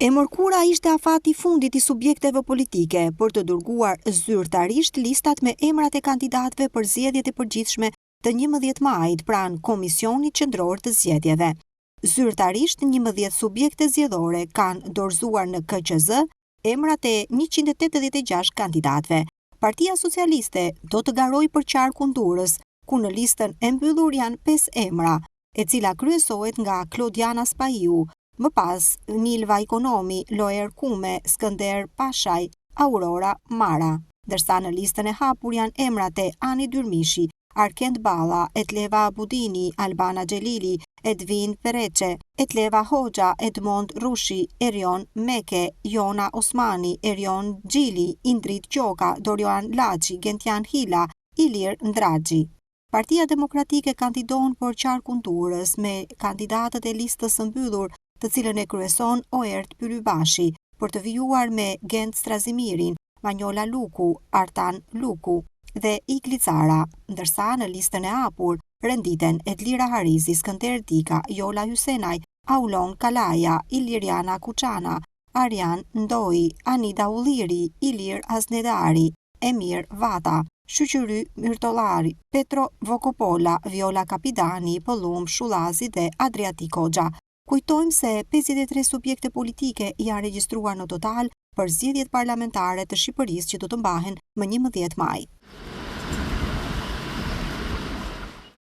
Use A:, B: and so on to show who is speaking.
A: E mërkura ishte afati fundit i subjekteve politike për të dërguar zyrtarisht listat me emrat e kandidatëve për zgjedhjet e përgjithshme të 11 majit pranë Komisionit Qendror të Zgjedhjeve. Zyrtarisht 11 subjekte zgjedhore kanë dorëzuar në KQZ emrat e 186 kandidatëve. Partia Socialiste do të garojë për qarkun Durrës, ku në listën e mbyllur janë 5 emra, e cila kryesohet nga Klodiana Spaiu, më pas Milva Ikonomi, Loer Kume, Skënder Pashaj, Aurora Mara. Ndërsa në listën e hapur janë emrat e Ani Dyrmishi, Arkend Balla, Etleva Budini, Albana Xhelili, Edvin Pereçe, Etleva Hoxha, Edmond Rushi, Erion Meke, Jona Osmani, Erion Gjili, Indrit Gjoka, Dorian Laçi, Gentian Hila, Ilir Ndraxhi. Partia Demokratike kandidon për qarkun Durrës me kandidatët e listës së mbyllur, të cilën e kryeson Oert Pyrybashi, për të vijuar me Gent Strazimirin, Manjola Luku, Artan Luku dhe Ikli Cara, ndërsa në listën e hapur renditen Edlira Harizi, Skënder Dika, Jola Hysenaj, Aulon Kalaja, Iliriana Kuçana, Arjan Ndoi, Anida Ulliri, Ilir Aznedari, Emir Vata, Shqyqyry Myrtollari, Petro Vokopola, Viola Kapidani, Pëllum Shullazi dhe Adriatik Hoxha. Kujtojmë se 53 subjekte politike janë regjistruar në total për zgjedhjet parlamentare të Shqipërisë që do të mbahen më 11 maj.